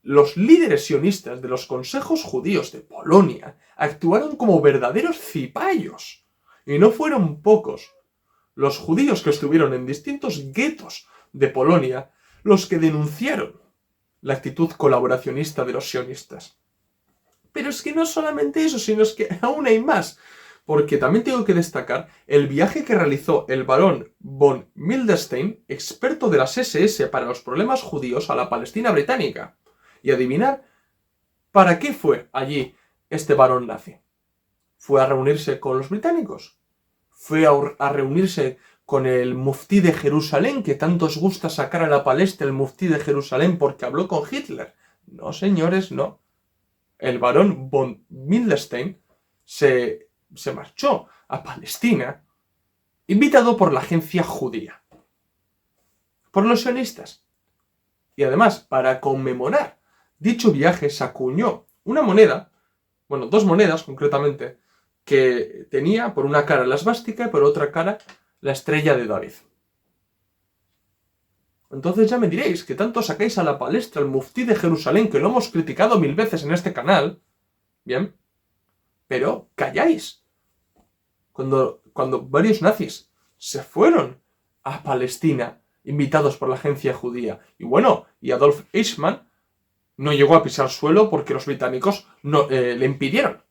los líderes sionistas de los consejos judíos de Polonia actuaron como verdaderos cipayos. Y no fueron pocos los judíos que estuvieron en distintos guetos de Polonia los que denunciaron la actitud colaboracionista de los sionistas. Pero es que no solamente eso, sino es que aún hay más. Porque también tengo que destacar el viaje que realizó el barón von Mildenstein, experto de las SS para los problemas judíos, a la Palestina británica. Y adivinar, ¿para qué fue allí este barón nazi? ¿Fue a reunirse con los británicos? ¿Fue a reunirse con el muftí de Jerusalén, que tanto os gusta sacar a la palestra el muftí de Jerusalén porque habló con Hitler? No, señores, no. El barón von Mildenstein se marchó a Palestina, invitado por la agencia judía, por los sionistas. Y además, para conmemorar dicho viaje, se acuñó una moneda, bueno, dos monedas concretamente, que tenía por una cara la esvástica y por otra cara la estrella de David. Entonces ya me diréis que tanto sacáis a la palestra el muftí de Jerusalén, que lo hemos criticado 1000 veces en este canal, bien, pero calláis. Cuando varios nazis se fueron a Palestina, invitados por la agencia judía, y bueno, y Adolf Eichmann no llegó a pisar suelo porque los británicos le impidieron.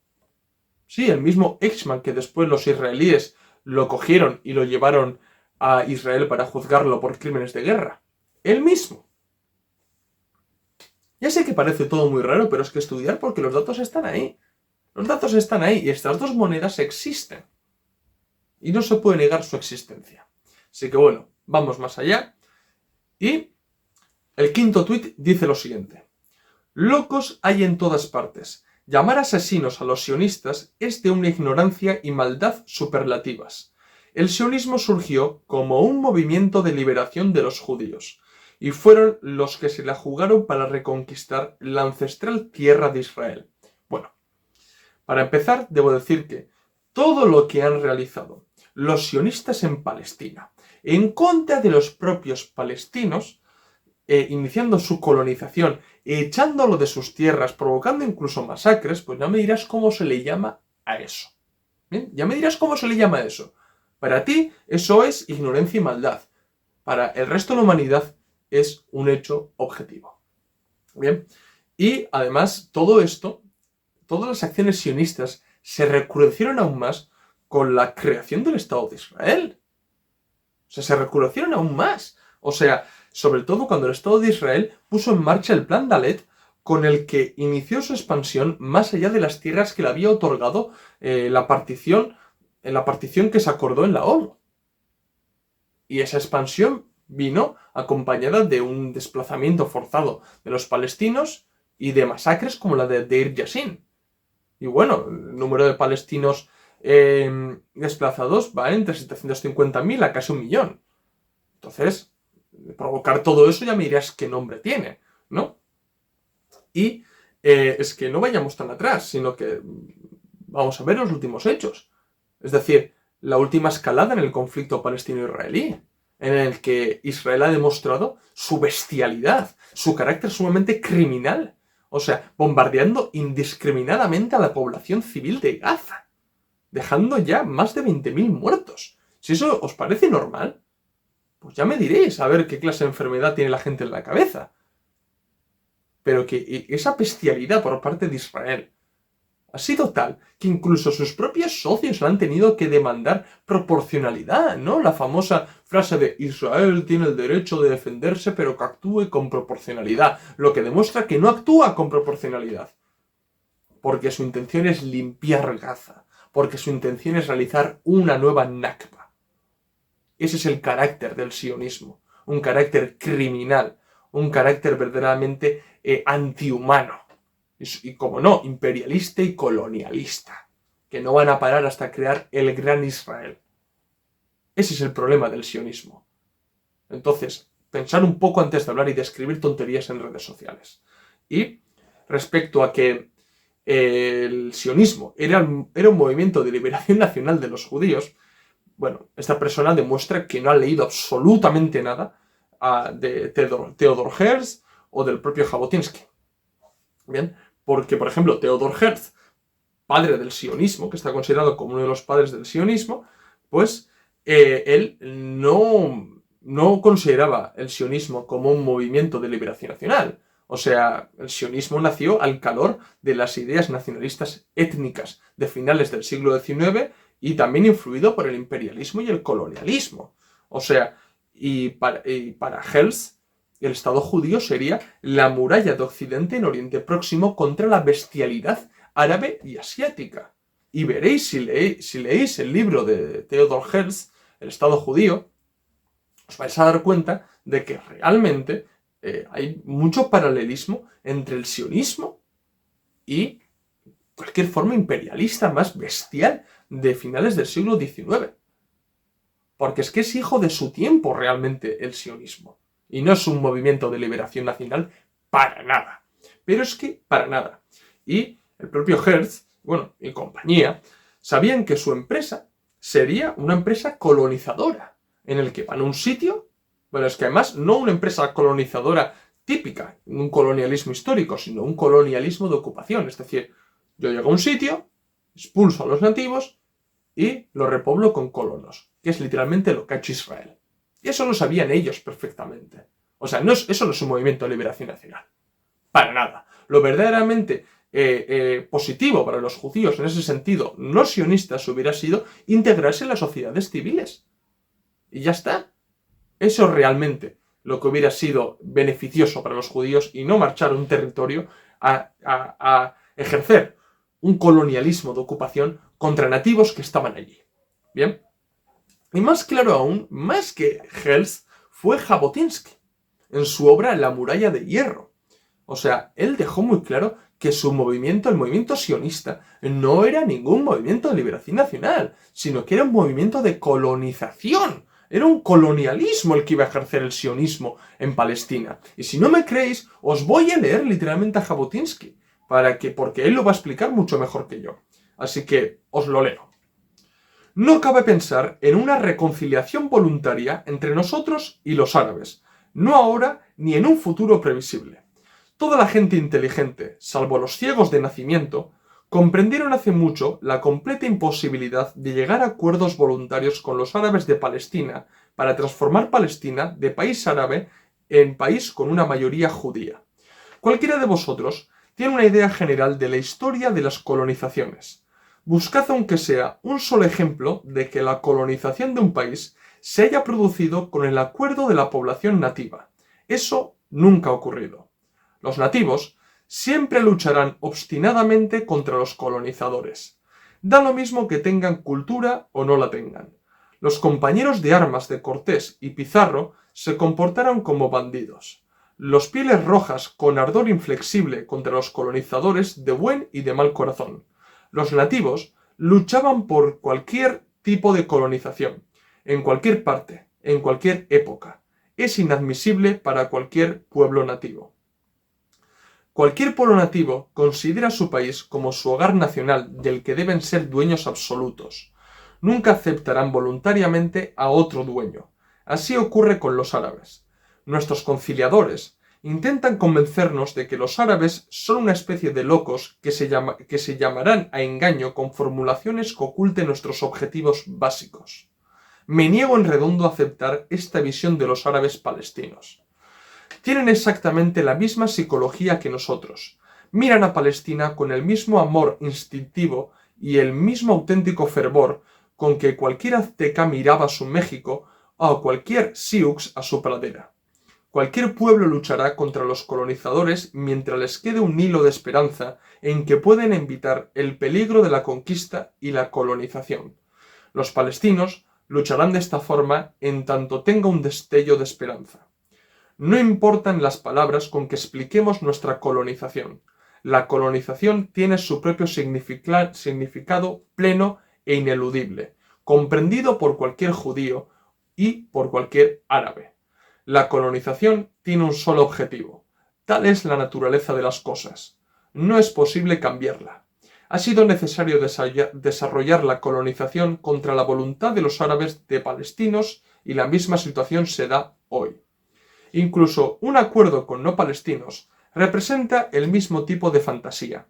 Sí, el mismo Eichmann que después los israelíes lo cogieron y lo llevaron a Israel para juzgarlo por crímenes de guerra. Él mismo. Ya sé que parece todo muy raro, pero es que estudiar porque los datos están ahí. Los datos están ahí y estas dos monedas existen. Y no se puede negar su existencia. Así que bueno, vamos más allá. Y el quinto tuit dice lo siguiente. Locos hay en todas partes. Llamar asesinos a los sionistas es de una ignorancia y maldad superlativas. El sionismo surgió como un movimiento de liberación de los judíos, y fueron los que se la jugaron para reconquistar la ancestral tierra de Israel. Bueno, para empezar, debo decir que todo lo que han realizado los sionistas en Palestina, en contra de los propios palestinos, iniciando su colonización, echándolo de sus tierras, provocando incluso masacres, pues ya me dirás cómo se le llama a eso. ¿Bien? Ya me dirás cómo se le llama a eso. Para ti, eso es ignorancia y maldad. Para el resto de la humanidad, es un hecho objetivo. Bien. Y además, todo esto, todas las acciones sionistas se recrudecieron aún más con la creación del Estado de Israel. O sea, se recrudecieron aún más. O sea, sobre todo cuando el Estado de Israel puso en marcha el Plan Dalet, con el que inició su expansión más allá de las tierras que le había otorgado la partición que se acordó en la ONU. Y esa expansión vino acompañada de un desplazamiento forzado de los palestinos y de masacres como la de Deir Yassin. Y bueno, el número de palestinos desplazados va entre 750.000 a casi 1.000.000. Entonces, provocar todo eso ya me dirás qué nombre tiene, ¿no? Y es que no vayamos tan atrás, sino que vamos a ver los últimos hechos. Es decir, la última escalada en el conflicto palestino-israelí, en el que Israel ha demostrado su bestialidad, su carácter sumamente criminal. O sea, bombardeando indiscriminadamente a la población civil de Gaza, dejando ya más de 20.000 muertos. Si eso os parece normal, pues ya me diréis a ver qué clase de enfermedad tiene la gente en la cabeza. pero que esa bestialidad por parte de Israel ha sido tal que incluso sus propios socios han tenido que demandar proporcionalidad, ¿no? La famosa frase de Israel tiene el derecho de defenderse, pero que actúe con proporcionalidad, lo que demuestra que no actúa con proporcionalidad. Porque su intención es limpiar Gaza, porque su intención es realizar una nueva Nakba. Ese es el carácter del sionismo, un carácter criminal, un carácter verdaderamente antihumano. Y como no, imperialista y colonialista, que no van a parar hasta crear el gran Israel. Ese es el problema del sionismo. Entonces, pensar un poco antes de hablar y de escribir tonterías en redes sociales. Y respecto a que el sionismo era un movimiento de liberación nacional de los judíos, bueno, esta persona demuestra que no ha leído absolutamente nada de Theodor Herzl o del propio Jabotinsky. Bien, porque, por ejemplo, Theodor Herzl, padre del sionismo, que está considerado como uno de los padres del sionismo, pues él no consideraba el sionismo como un movimiento de liberación nacional. O sea, el sionismo nació al calor de las ideas nacionalistas étnicas de finales del siglo XIX y también influido por el imperialismo y el colonialismo. O sea, y para Herzl, el Estado judío sería la muralla de Occidente en Oriente Próximo contra la bestialidad árabe y asiática. Y veréis, si leéis el libro de Theodor Herzl, El Estado judío, os vais a dar cuenta de que realmente hay mucho paralelismo entre el sionismo y cualquier forma imperialista más bestial de finales del siglo XIX. Porque es que es hijo de su tiempo realmente el sionismo. Y no es un movimiento de liberación nacional para nada. Pero es que para nada. Y el propio Herzl, bueno, y compañía, sabían que su empresa sería una empresa colonizadora, en el que van a un sitio, bueno, es que además no una empresa colonizadora típica, un colonialismo histórico, sino un colonialismo de ocupación. Es decir, yo llego a un sitio, expulso a los nativos y lo repoblo con colonos, que es literalmente lo que ha hecho Israel. Y eso lo sabían ellos perfectamente. O sea, eso no es un movimiento de liberación nacional. Para nada. Lo verdaderamente positivo para los judíos en ese sentido, no sionistas, hubiera sido integrarse en las sociedades civiles. Y ya está. Eso es realmente lo que hubiera sido beneficioso para los judíos y no marchar a un territorio a ejercer un colonialismo de ocupación contra nativos que estaban allí. Bien. Y más claro aún, más que Herzl, fue Jabotinsky, en su obra La muralla de hierro. O sea, él dejó muy claro que su movimiento, el movimiento sionista, no era ningún movimiento de liberación nacional, sino que era un movimiento de colonización. Era un colonialismo el que iba a ejercer el sionismo en Palestina. Y si no me creéis, os voy a leer literalmente a Jabotinsky, porque él lo va a explicar mucho mejor que yo. Así que os lo leo. No cabe pensar en una reconciliación voluntaria entre nosotros y los árabes, no ahora ni en un futuro previsible. Toda la gente inteligente, salvo los ciegos de nacimiento, comprendieron hace mucho la completa imposibilidad de llegar a acuerdos voluntarios con los árabes de Palestina para transformar Palestina de país árabe en país con una mayoría judía. Cualquiera de vosotros tiene una idea general de la historia de las colonizaciones. Buscad aunque sea un solo ejemplo de que la colonización de un país se haya producido con el acuerdo de la población nativa. Eso nunca ha ocurrido. Los nativos siempre lucharán obstinadamente contra los colonizadores. Da lo mismo que tengan cultura o no la tengan. Los compañeros de armas de Cortés y Pizarro se comportaron como bandidos. Los pieles rojas con ardor inflexible contra los colonizadores de buen y de mal corazón. Los nativos luchaban por cualquier tipo de colonización, en cualquier parte, en cualquier época. Es inadmisible para cualquier pueblo nativo. Cualquier pueblo nativo considera su país como su hogar nacional del que deben ser dueños absolutos. Nunca aceptarán voluntariamente a otro dueño. Así ocurre con los árabes. Nuestros conciliadores intentan convencernos de que los árabes son una especie de locos que se llamarán a engaño con formulaciones que oculten nuestros objetivos básicos. Me niego en redondo a aceptar esta visión de los árabes palestinos. Tienen exactamente la misma psicología que nosotros. Miran a Palestina con el mismo amor instintivo y el mismo auténtico fervor con que cualquier azteca miraba a su México o cualquier Sioux a su pradera. Cualquier pueblo luchará contra los colonizadores mientras les quede un hilo de esperanza en que pueden evitar el peligro de la conquista y la colonización. Los palestinos lucharán de esta forma en tanto tenga un destello de esperanza. No importan las palabras con que expliquemos nuestra colonización. La colonización tiene su propio significado pleno e ineludible, comprendido por cualquier judío y por cualquier árabe. La colonización tiene un solo objetivo. Tal es la naturaleza de las cosas. No es posible cambiarla. Ha sido necesario desarrollar la colonización contra la voluntad de los árabes de palestinos y la misma situación se da hoy. Incluso un acuerdo con no palestinos representa el mismo tipo de fantasía.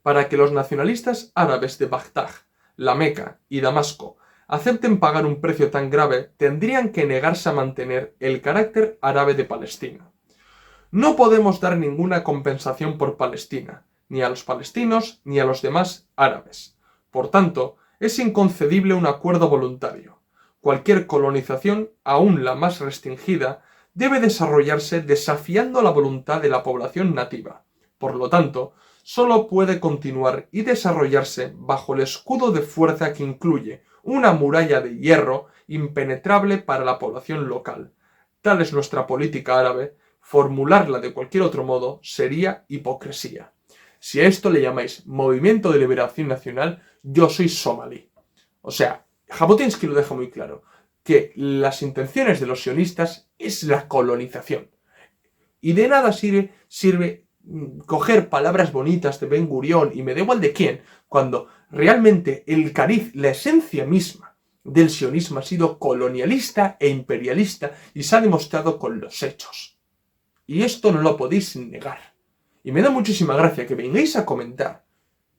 Para que los nacionalistas árabes de Bagdad, La Meca y Damasco acepten pagar un precio tan grave, tendrían que negarse a mantener el carácter árabe de Palestina. No podemos dar ninguna compensación por Palestina, ni a los palestinos ni a los demás árabes. Por tanto, es inconcebible un acuerdo voluntario. Cualquier colonización, aun la más restringida, debe desarrollarse desafiando la voluntad de la población nativa. Por lo tanto, solo puede continuar y desarrollarse bajo el escudo de fuerza que incluye una muralla de hierro impenetrable para la población local. Tal es nuestra política árabe. Formularla de cualquier otro modo sería hipocresía. Si a esto le llamáis Movimiento de Liberación Nacional, yo soy somalí. O sea, Jabotinsky lo deja muy claro, que las intenciones de los sionistas es la colonización. Y de nada sirve coger palabras bonitas de Ben Gurión y me da igual de quién, cuando realmente el cariz, la esencia misma del sionismo ha sido colonialista e imperialista y se ha demostrado con los hechos. Y esto no lo podéis negar. Y me da muchísima gracia que vengáis a comentar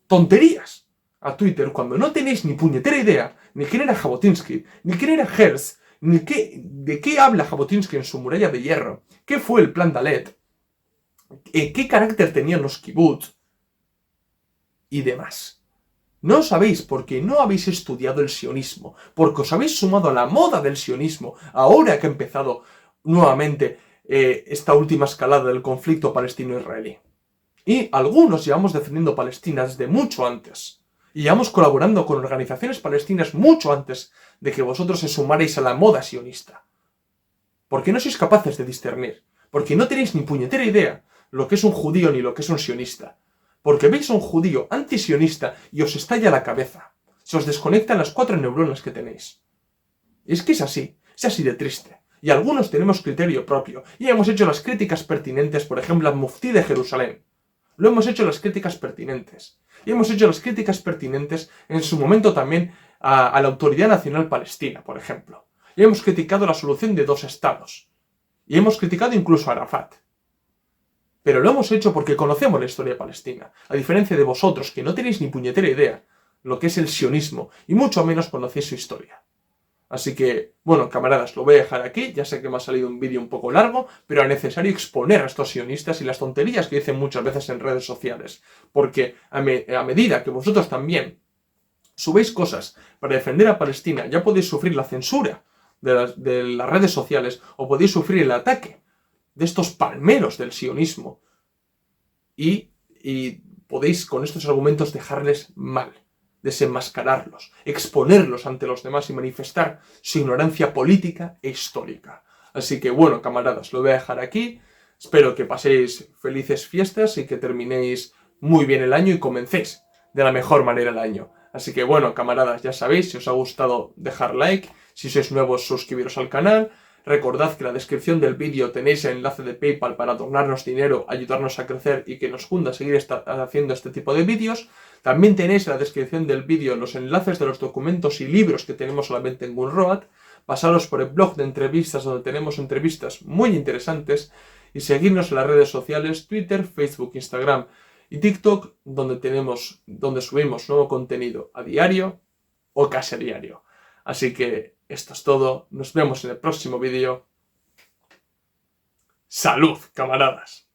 tonterías a Twitter cuando no tenéis ni puñetera idea ni quién era Jabotinsky, ni quién era Herzl, ni de qué habla Jabotinsky en su muralla de hierro, qué fue el plan Dalet, qué carácter tenían los kibbutz y demás. No lo sabéis porque no habéis estudiado el sionismo, porque os habéis sumado a la moda del sionismo ahora que ha empezado nuevamente esta última escalada del conflicto palestino-israelí. Y algunos llevamos defendiendo Palestina desde mucho antes. Y llevamos colaborando con organizaciones palestinas mucho antes de que vosotros se sumarais a la moda sionista. Porque no sois capaces de discernir. Porque no tenéis ni puñetera idea lo que es un judío ni lo que es un sionista. Porque veis a un judío antisionista y os estalla la cabeza. Se os desconectan las 4 neuronas que tenéis. Y es que es así de triste. Y algunos tenemos criterio propio. Y hemos hecho las críticas pertinentes, por ejemplo, al Muftí de Jerusalén. Lo hemos hecho las críticas pertinentes. Y hemos hecho las críticas pertinentes en su momento también a la Autoridad Nacional Palestina, por ejemplo. Y hemos criticado la solución de 2 estados. Y hemos criticado incluso a Arafat. Pero lo hemos hecho porque conocemos la historia palestina. A diferencia de vosotros, que no tenéis ni puñetera idea lo que es el sionismo, y mucho menos conocéis su historia. Así que, bueno, camaradas, lo voy a dejar aquí. Ya sé que me ha salido un vídeo un poco largo, pero es necesario exponer a estos sionistas y las tonterías que dicen muchas veces en redes sociales. Porque a medida que vosotros también subéis cosas para defender a Palestina, ya podéis sufrir la censura de las redes sociales o podéis sufrir el ataque de estos palmeros del sionismo. Y podéis con estos argumentos dejarles mal. Desenmascararlos, exponerlos ante los demás y manifestar su ignorancia política e histórica. Así que bueno, camaradas, lo voy a dejar aquí. Espero que paséis felices fiestas y que terminéis muy bien el año y comencéis de la mejor manera el año. Así que bueno, camaradas, ya sabéis, si os ha gustado, dejar like. Si sois nuevos, suscribiros al canal. Recordad que en la descripción del vídeo tenéis el enlace de PayPal para donarnos dinero, ayudarnos a crecer y que nos junta a seguir haciendo este tipo de vídeos. También tenéis en la descripción del vídeo los enlaces de los documentos y libros que tenemos solamente en Gumroad. Pasaros por el blog de entrevistas donde tenemos entrevistas muy interesantes y seguirnos en las redes sociales Twitter, Facebook, Instagram y TikTok donde subimos nuevo contenido a diario o casi a diario. Así que esto es todo. Nos vemos en el próximo vídeo. ¡Salud, camaradas!